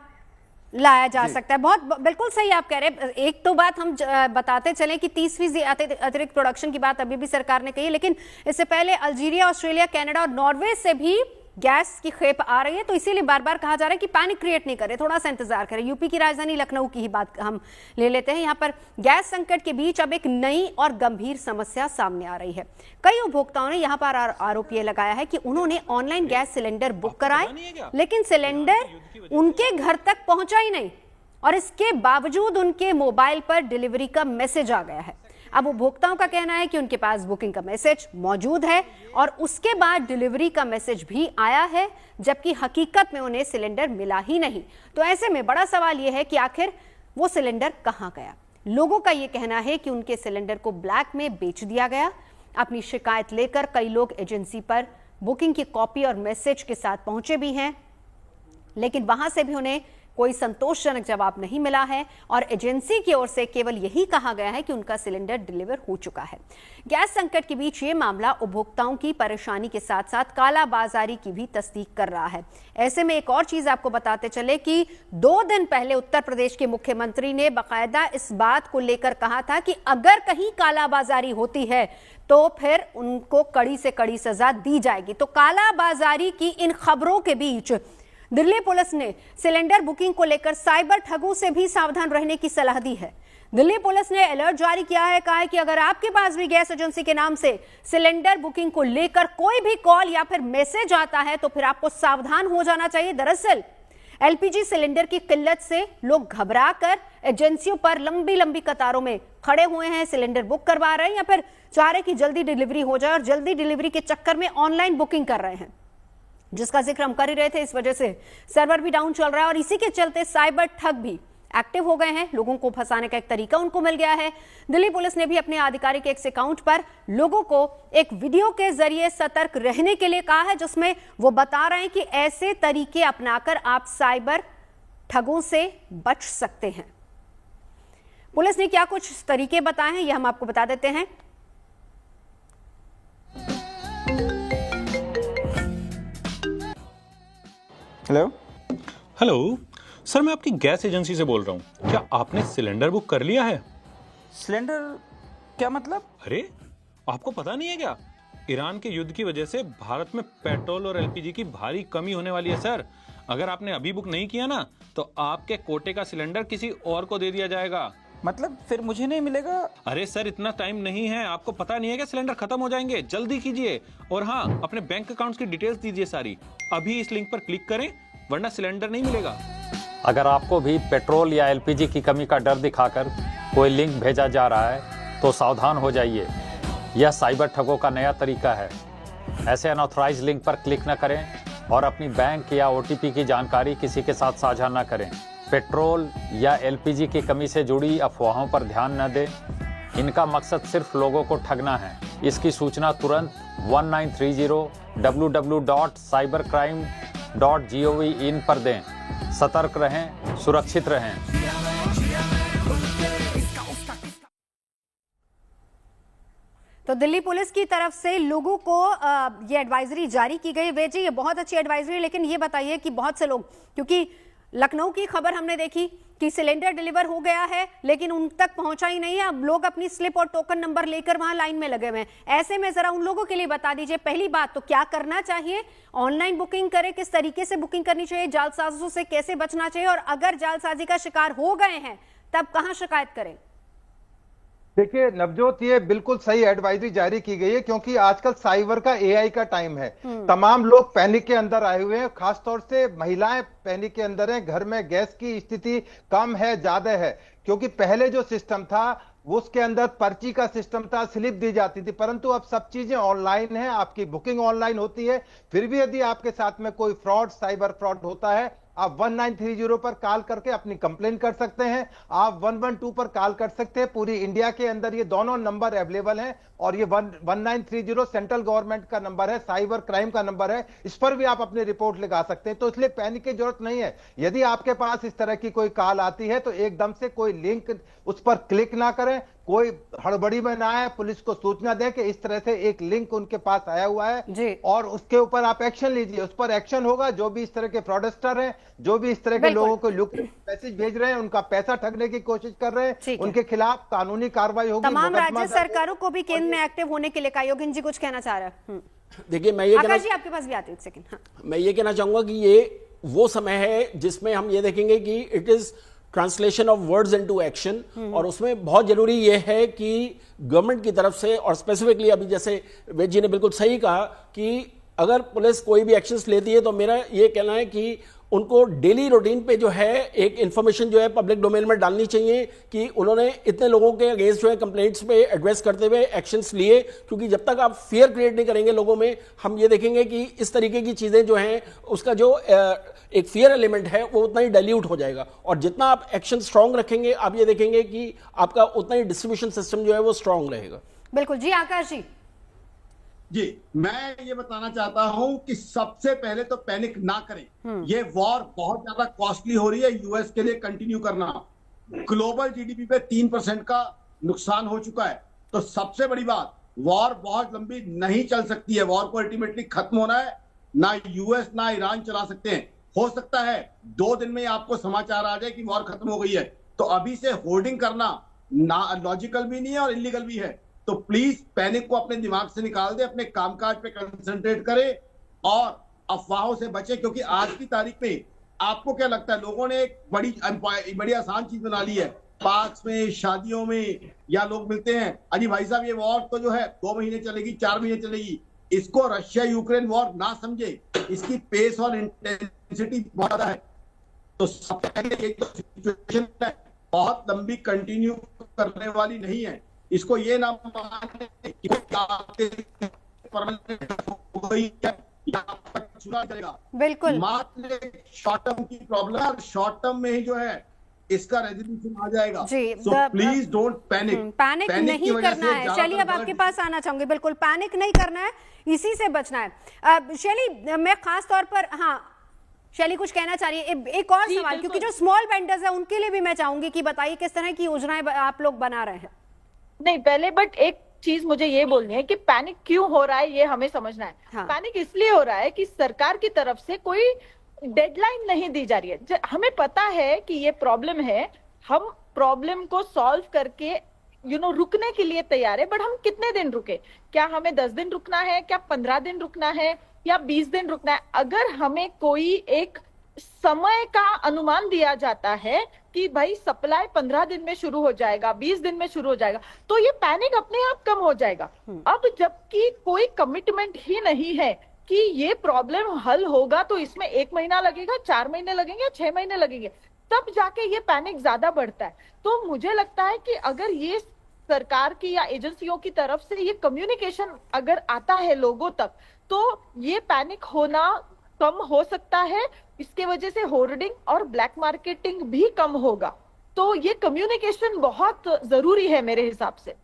लाया जा सकता है। बहुत बिल्कुल सही आप कह रहे हैं। एक तो बात हम बताते चलें कि 30% अतिरिक्त प्रोडक्शन की बात अभी भी सरकार ने कही है, लेकिन इससे पहले अल्जीरिया, ऑस्ट्रेलिया, कनाडा और नॉर्वे से भी गैस की खेप आ रही है, तो इसीलिए बार बार कहा जा रहा है कि पैनिक क्रिएट नहीं करें, थोड़ा सा इंतजार करें। यूपी की राजधानी लखनऊ की ही बात हम ले लेते हैं। यहाँ पर गैस संकट के बीच अब एक नई और गंभीर समस्या सामने आ रही है। कई उपभोक्ताओं ने यहाँ पर आरोप ये लगाया है कि उन्होंने ऑनलाइन गैस सिलेंडर बुक कराए, लेकिन सिलेंडर उनके घर तक पहुंचा ही नहीं, और इसके बावजूद उनके मोबाइल पर डिलीवरी का मैसेज आ गया है। अब उपभोक्ताओं का कहना है कि उनके पास बुकिंग का मैसेज मौजूद है और उसके बाद डिलीवरी का मैसेज भी आया है, जबकि हकीकत में उन्हें सिलेंडर मिला ही नहीं। तो ऐसे में बड़ा सवाल यह है कि आखिर वो सिलेंडर कहां गया। लोगों का यह कहना है कि उनके सिलेंडर को ब्लैक में बेच दिया गया। अपनी शिकायत लेकर कई लोग एजेंसी पर बुकिंग की कॉपी और मैसेज के साथ पहुंचे भी हैं, लेकिन वहां से भी उन्हें कोई संतोषजनक जवाब नहीं मिला है और एजेंसी की ओर से केवल यही कहा गया है कि उनका सिलेंडर डिलीवर हो चुका है। गैस संकट के बीच ये मामला उपभोक्ताओं की परेशानी के साथ साथ कालाबाजारी की भी तस्दीक कर रहा है। ऐसे में एक और चीज आपको बताते चले कि 2 दिन पहले उत्तर प्रदेश के मुख्यमंत्री ने बाकायदा इस बात को लेकर कहा था कि अगर कहीं कालाबाजारी होती है तो फिर उनको कड़ी से कड़ी सजा दी जाएगी। तो कालाबाजारी की इन खबरों के बीच दिल्ली पुलिस ने सिलेंडर बुकिंग को लेकर साइबर ठगों से भी सावधान रहने की सलाह दी है। दिल्ली पुलिस ने अलर्ट जारी किया है, कहा है कि अगर आपके पास भी गैस एजेंसी के नाम से सिलेंडर बुकिंग को लेकर कोई भी कॉल या फिर मैसेज आता है तो फिर आपको सावधान हो जाना चाहिए। दरअसल एलपीजी सिलेंडर की किल्लत से लोग घबरा कर एजेंसियों पर लंबी लंबी कतारों में खड़े हुए हैं, सिलेंडर बुक करवा रहे हैं या फिर चाह रहे कि जल्दी डिलीवरी हो जाए और जल्दी डिलीवरी के चक्कर में ऑनलाइन बुकिंग कर रहे हैं, जिसका जिक्र हम कर ही रहे थे। इस वजह से सर्वर भी डाउन चल रहा है और इसी के चलते साइबर ठग भी एक्टिव हो गए हैं। लोगों को फंसाने का एक तरीका उनको मिल गया है। दिल्ली पुलिस ने भी अपने आधिकारिक एक्स अकाउंट पर लोगों को एक वीडियो के जरिए सतर्क रहने के लिए कहा है, जिसमें वो बता रहे हैं कि ऐसे तरीके अपनाकर आप साइबर ठगों से बच सकते हैं। पुलिस ने क्या कुछ तरीके बताए हैं, यह हम आपको बता देते हैं। हेलो हेलो सर, मैं आपकी गैस एजेंसी से बोल रहा हूँ। क्या आपने सिलेंडर बुक कर लिया है? सिलेंडर क्या मतलब? अरे आपको पता नहीं है क्या? ईरान के युद्ध की वजह से भारत में पेट्रोल और एलपीजी की भारी कमी होने वाली है सर। अगर आपने अभी बुक नहीं किया ना तो आपके कोटे का सिलेंडर किसी और को दे दिया जाएगा। मतलब फिर मुझे नहीं मिलेगा? अरे सर, इतना टाइम नहीं है। आपको पता नहीं है कि सिलेंडर खत्म हो जाएंगे। जल्दी कीजिए और हाँ, अपने बैंक अकाउंट की डिटेल्स दीजिए सारी। अभी इस लिंक पर क्लिक करें वरना सिलेंडर नहीं मिलेगा। अगर आपको भी पेट्रोल या एलपीजी की कमी का डर दिखाकर कोई लिंक भेजा जा रहा है तो सावधान हो जाइए। यह साइबर ठगों का नया तरीका है। ऐसे अनऑथराइज लिंक पर क्लिक न करें और अपनी बैंक या ओटीपी की जानकारी किसी के साथ साझा न करें। पेट्रोल या एलपीजी की कमी से जुड़ी अफवाहों पर ध्यान न दें। इनका मकसद सिर्फ लोगों को ठगना है। इसकी सूचना तुरंत 1930 www.cybercrime.gov.in पर दें। सतर्क रहें, सुरक्षित रहें। तो दिल्ली पुलिस की तरफ से लोगों को ये एडवाइजरी जारी की गई। वेजी, ये बहुत अच्छी एडवाइजरी है, लेकिन ये बताइए कि बहुत से लोग, क्योंकि लखनऊ की खबर हमने देखी कि सिलेंडर डिलीवर हो गया है लेकिन उन तक पहुंचा ही नहीं है। अब लोग अपनी स्लिप और टोकन नंबर लेकर वहां लाइन में लगे हुए हैं। ऐसे में जरा उन लोगों के लिए बता दीजिए, पहली बात तो क्या करना चाहिए, ऑनलाइन बुकिंग करें, किस तरीके से बुकिंग करनी चाहिए, जालसाजों से कैसे बचना चाहिए, और अगर जालसाजी का शिकार हो गए हैं तब कहां शिकायत करें? देखिए नवजोत, ये बिल्कुल सही एडवाइजरी जारी की गई है क्योंकि आजकल साइबर का एआई का टाइम है। तमाम लोग पैनिक के अंदर आए हुए हैं, खासतौर से महिलाएं पैनिक के अंदर हैं। घर में गैस की स्थिति कम है, ज्यादा है, क्योंकि पहले जो सिस्टम था वो उसके अंदर पर्ची का सिस्टम था, स्लिप दी जाती थी, परंतु अब सब चीजें ऑनलाइन है, आपकी बुकिंग ऑनलाइन होती है। फिर भी यदि आपके साथ में कोई फ्रॉड, साइबर फ्रॉड होता है, आप 1930 पर कॉल करके अपनी कंप्लेन कर सकते हैं। आप 112 पर कॉल कर सकते हैं। पूरी इंडिया के अंदर ये दोनों नंबर अवेलेबल हैं और ये 1930 सेंट्रल गवर्नमेंट का नंबर है, साइबर क्राइम का नंबर है। इस पर भी आप अपनी रिपोर्ट लगा सकते हैं, तो इसलिए पैनिक की जरूरत नहीं है। यदि आपके पास इस तरह की कोई कॉल आती है तो एकदम से कोई लिंक उस पर क्लिक ना करें, कोई हड़बड़ी में ना आए, पुलिस को सूचना दें कि इस तरह से एक लिंक उनके पास आया हुआ है और उसके ऊपर आप एक्शन लीजिए। उस पर एक्शन होगा। जो भी इस तरह के फ्रॉडस्टर हैं, जो भी इस तरह के लोगों को मैसेज भेज रहे हैं, उनका पैसा ठगने की कोशिश कर रहे हैं, उनके खिलाफ कानूनी कार्रवाई होगी। तमाम राज्य सरकारों को भी केंद्र में एक्टिव होने के लिए कहा। योगिन जी कुछ कहना चाह रहे हैं? देखिए, मैं ये आकाश जी आपके पास भी आते हैं, एक सेकंड। हाँ। मैं ये कहना चाहूंगा कि ये वो समय है जिसमें हम ये देखेंगे कि it is translation of words into action, और उसमें बहुत जरूरी यह है कि गवर्नमेंट की तरफ से, और स्पेसिफिकली अभी जैसे वेद जी ने बिल्कुल सही कहा कि अगर पुलिस कोई भी एक्शंस लेती है तो मेरा ये कहना है कि उनको डेली रूटीन पे जो है एक इंफॉर्मेशन जो है पब्लिक डोमेन में डालनी चाहिए कि उन्होंने इतने लोगों के अगेंस्ट जो है कंप्लेंट्स पे एड्रेस करते हुए एक्शंस लिए। क्योंकि जब तक आप फियर क्रिएट नहीं करेंगे लोगों में, हम ये देखेंगे कि इस तरीके की चीजें जो हैं उसका जो एक फियर एलिमेंट है वो उतना ही डाइल्यूट हो जाएगा। और जितना आप एक्शन स्ट्रांग रखेंगे, आप ये देखेंगे कि आपका उतना ही डिस्ट्रीब्यूशन सिस्टम जो है वो स्ट्रांग रहेगा। बिल्कुल जी। आकाश जी। जी, मैं ये बताना चाहता हूं कि सबसे पहले तो पैनिक ना करें। ये वॉर बहुत ज्यादा कॉस्टली हो रही है यूएस के लिए कंटिन्यू करना। ग्लोबल जीडीपी पे 3% का नुकसान हो चुका है। तो सबसे बड़ी बात, वॉर बहुत लंबी नहीं चल सकती है। वॉर को अल्टीमेटली खत्म होना है। ना यूएस ना ईरान चला सकते हैं। हो सकता है 2 दिन में आपको समाचार आ जाए कि वॉर खत्म हो गई है। तो अभी से होर्डिंग करना ना लॉजिकल भी नहीं है और इलीगल भी है। तो प्लीज पैनिक को अपने दिमाग से निकाल दे, अपने कामकाज पे कंसंट्रेट करें और अफवाहों से बचें, क्योंकि आज की तारीख में आपको क्या लगता है, लोगों ने एक बड़ी आसान चीज बना ली है। पार्क्स में, शादियों में या लोग मिलते हैं, अजी भाई साहब ये वॉर तो जो है 2 महीने चलेगी, 4 महीने चलेगी। इसको रशिया यूक्रेन वॉर ना समझे, इसकी पेस और इंटेंसिटी बहुत ज्यादा है। तो सबसे पहले ये सिचुएशन है बहुत लंबी कंटिन्यू करने वाली नहीं है। इसको ये ना माने कि बिल्कुल मात्र शॉर्ट टर्म की प्रॉब्लम है, शॉर्ट टर्म में ही जो है इसका रेजोल्यूशन आ जाएगा। So please don't panic. Panic नहीं करना है। शैली अब आपके पास आना चाहूंगी। बिल्कुल पैनिक नहीं करना है, इसी से बचना है। शैली मैं खास तौर पर, हाँ शैली कुछ कहना चाह रही है। एक और सवाल, क्योंकि जो स्मॉल वेंडर्स है उनके लिए भी मैं चाहूंगी कि बताइए किस तरह की योजनाएं आप लोग बना रहे हैं। नहीं पहले बट एक चीज मुझे ये बोलनी है कि पैनिक क्यों हो रहा है ये हमें समझना है। हाँ। पैनिक इसलिए हो रहा है कि सरकार की तरफ से कोई डेडलाइन नहीं दी जा रही है। हमें पता है कि ये प्रॉब्लम है, हम प्रॉब्लम को सॉल्व करके रुकने के लिए तैयार है, बट हम कितने दिन रुके? क्या हमें 10 दिन रुकना है, क्या 15 दिन रुकना है, या 20 दिन रुकना है? अगर हमें कोई एक समय का अनुमान दिया जाता है कि भाई सप्लाई 15 दिन में शुरू हो जाएगा, 20 दिन में शुरू हो जाएगा, तो ये पैनिक अपने आप कम हो जाएगा। अब जबकि कोई कमिटमेंट ही नहीं है कि ये प्रॉब्लम हल होगा, तो इसमें 1 महीना लगेगा, 4 महीने लगेंगे, 6 महीने लगेंगे, तब जाके ये पैनिक ज्यादा बढ़ता है। तो मुझे लगता है कि अगर ये सरकार की या एजेंसियों की तरफ से ये कम्युनिकेशन अगर आता है लोगों तक, तो ये पैनिक होना कम हो सकता है। इसके वजह से होर्डिंग और ब्लैक मार्केटिंग भी कम होगा। तो ये कम्युनिकेशन बहुत जरूरी है मेरे हिसाब से।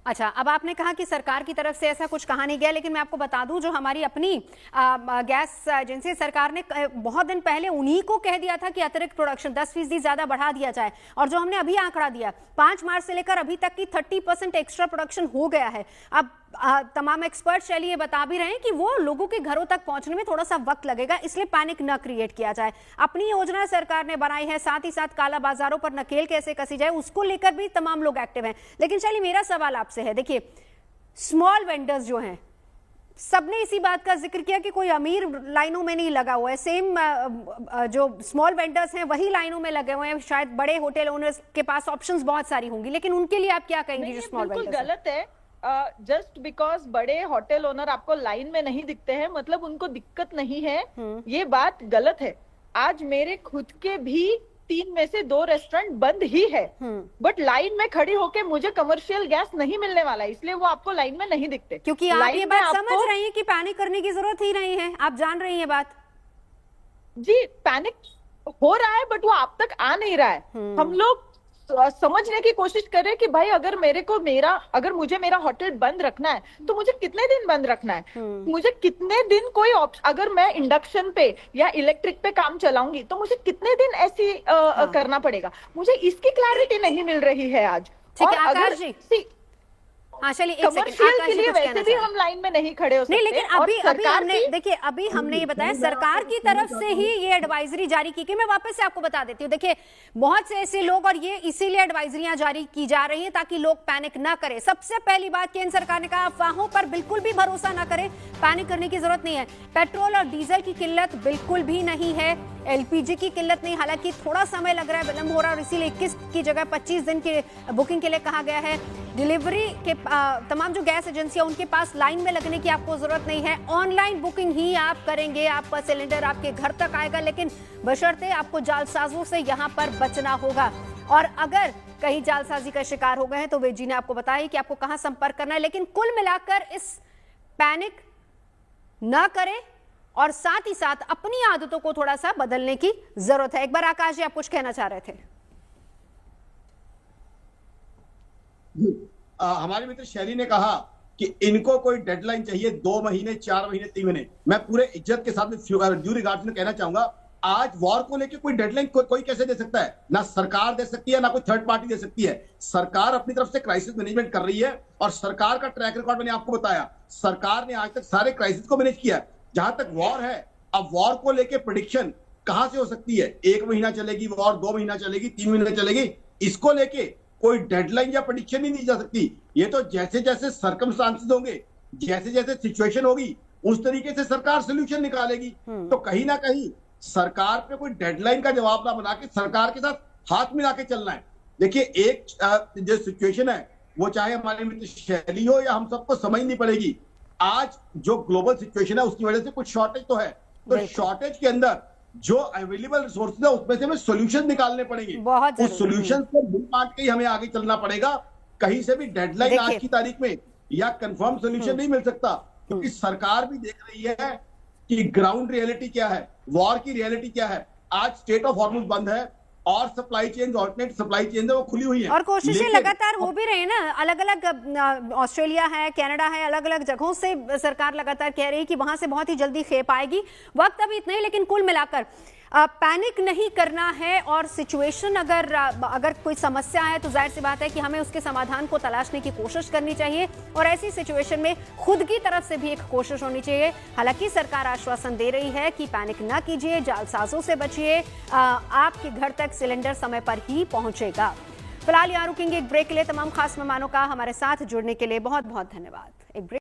अच्छा, अब आपने कहा कि सरकार की तरफ से ऐसा कुछ कहा नहीं गया, लेकिन मैं आपको बता दूं जो हमारी अपनी गैस एजेंसी, सरकार ने बहुत दिन पहले उन्हीं को कह दिया था कि अतिरिक्त प्रोडक्शन 10% ज्यादा बढ़ा दिया जाए, और जो हमने अभी आंकड़ा दिया 5 मार्च से लेकर अभी तक की 30% एक्स्ट्रा प्रोडक्शन हो गया है। अब तमाम एक्सपर्ट शैली ये बता भी रहे हैं कि वो लोगों के घरों तक पहुंचने में थोड़ा सा वक्त लगेगा, इसलिए पैनिक न क्रिएट किया जाए। अपनी योजना सरकार ने बनाई है, साथ ही साथ काला बाजारों पर नकेल कैसे कसी जाए उसको लेकर भी तमाम लोग एक्टिव हैं। लेकिन शैली मेरा सवाल आपसे है, देखिए स्मॉल वेंडर्स जो हैं, सबने इसी बात का जिक्र किया कि कोई अमीर लाइनों में नहीं लगा हुआ है, सेम जो स्मॉल वेंडर्स हैं वही लाइनों में लगे हुए हैं। शायद बड़े होटल ओनर्स के पास ऑप्शंस बहुत सारी होंगी, लेकिन उनके लिए आप क्या कहेंगे जो स्मॉल वेंडर्स? गलत है। जस्ट बिकॉज बड़े होटल ओनर आपको लाइन में नहीं दिखते हैं मतलब उनको दिक्कत नहीं है, ये बात गलत है। आज मेरे खुद के भी 3 में से 2 रेस्टोरेंट बंद ही है, बट लाइन में खड़ी होके मुझे कमर्शियल गैस नहीं मिलने वाला है, इसलिए वो आपको लाइन में नहीं दिखते। क्योंकि आप ये बात समझ रही हैं कि पैनिक करने की जरूरत ही नहीं है, आप जान रही हैं बात। जी पैनिक हो रहा है बट वो आप तक आ नहीं रहा है। हम लोग समझने की कोशिश करें कि भाई अगर अगर मुझे मेरा होटल बंद रखना है तो मुझे कितने दिन बंद रखना है, मुझे कितने दिन कोई अगर मैं इंडक्शन पे या इलेक्ट्रिक पे काम चलाऊंगी तो मुझे कितने दिन ऐसी करना पड़ेगा, मुझे इसकी क्लैरिटी नहीं मिल रही है आज। ठीक है आकाश जी, हाँ चलिए एक सेकंड, के लिए वैसे भी हम लाइन में नहीं खड़े हो सकते। नहीं, लेकिन अभी हमने देखिए अभी हमने ये बताया सरकार की तरफ से ही ये एडवाइजरी जारी की, कि मैं वापस से आपको बता देती हूँ। देखिए बहुत से ऐसे लोग, और ये इसीलिए एडवाइजरियां जारी की जा रही हैं ताकि लोग पैनिक ना करें। सबसे पहली बात केंद्र सरकार ने कहा अफवाहों पर बिल्कुल भी भरोसा ना करें, पैनिक करने की जरूरत नहीं है। पेट्रोल और डीजल की किल्लत बिल्कुल भी नहीं है, एलपीजी की किल्लत नहीं, हालांकि थोड़ा समय लग रहा है, विलंब हो रहा है, और इसीलिए 21 की जगह 25 दिन की बुकिंग के लिए कहा गया है। डिलीवरी के तमाम जो गैस एजेंसियां उनके पास लाइन में लगने की आपको जरूरत नहीं है, ऑनलाइन बुकिंग ही आप करेंगे, आपका सिलेंडर आपके घर तक आएगा, लेकिन बशर्ते आपको जालसाजों से यहां पर बचना होगा। और अगर कहीं जालसाजी का शिकार हो गए हैं तो वेजी ने आपको बताया कि आपको कहां संपर्क करना है। लेकिन कुल मिलाकर इस पैनिक ना करें और साथ ही साथ अपनी आदतों को थोड़ा सा बदलने की जरूरत है। एक बार आकाश जी आप कुछ कहना चाह रहे थे। हमारे मित्र शैली ने कहा कि इनको कोई डेडलाइन चाहिए 2 महीने, 4 महीने, 3 महीने। मैं पूरे इज्जत के साथ ड्यू रिगार्ड्स में कहना चाहूंगा, आज वॉर को लेकर कोई डेडलाइन कोई कैसे दे सकता है? ना सरकार दे सकती है, ना कोई थर्ड पार्टी दे सकती है। सरकार अपनी तरफ से क्राइसिस मैनेजमेंट कर रही है, और सरकार का ट्रैक रिकॉर्ड मैंने आपको बताया, सरकार ने आज तक सारे क्राइसिस को मैनेज किया। जहां तक वॉर है, अब वॉर को लेकर प्रेडिक्शन कहां से हो सकती है? 1 महीना चलेगी वॉर, 2 महीना चलेगी, 3 महीने चलेगी, इसको लेके कोई डेडलाइन या प्रेडिक्शन ही नहीं जा सकती। ये तो जैसे जैसे सर्कमस्टांसेस होंगे, जैसे जैसे सिचुएशन होगी, उस तरीके से सरकार सोल्यूशन निकालेगी। तो कहीं ना कहीं सरकार पे कोई डेडलाइन का जवाब ना बना के सरकार के साथ हाथ मिला के चलना है। देखिए, एक जो सिचुएशन है वो चाहे हमारे मित्र शैली हो या हम सबको समझनी पड़ेगी। आज जो ग्लोबल सिचुएशन है उसकी वजह से कुछ शॉर्टेज तो है, तो शॉर्टेज के अंदर जो अवेलेबल रिसोर्सेज है उसमें से हमें सोल्यूशन निकालने पड़ेंगे। उस सोल्यूशन को मिल बांट के ही हमें आगे चलना पड़ेगा। कहीं से भी डेडलाइन आज की तारीख में या कंफर्म सोल्यूशन नहीं मिल सकता, क्योंकि सरकार भी देख रही है कि ग्राउंड रियलिटी क्या है, वॉर की रियलिटी क्या है। आज स्टेट ऑफ हॉर्मुज बंद है और supply chain, alternate supply chain है वो खुली हुई है और कोशिशें लगातार हो भी रही है ना। अलग अलग ऑस्ट्रेलिया है, कनाडा है, अलग अलग जगहों से सरकार लगातार कह रही है कि वहां से बहुत ही जल्दी खेप आएगी। वक्त अभी इतना ही, लेकिन कुल मिलाकर पैनिक नहीं करना है और सिचुएशन अगर कोई समस्या है तो जाहिर सी बात है कि हमें उसके समाधान को तलाशने की कोशिश करनी चाहिए और ऐसी सिचुएशन में खुद की तरफ से भी एक कोशिश होनी चाहिए। हालांकि सरकार आश्वासन दे रही है कि पैनिक ना कीजिए, जालसाजों से बचिए, आपके घर तक सिलेंडर समय पर ही पहुंचेगा। फिलहाल यहाँ रुकेंगे एक ब्रेक के लिए। तमाम खास मेहमानों का हमारे साथ जुड़ने के लिए बहुत बहुत धन्यवाद। एक ब्रेक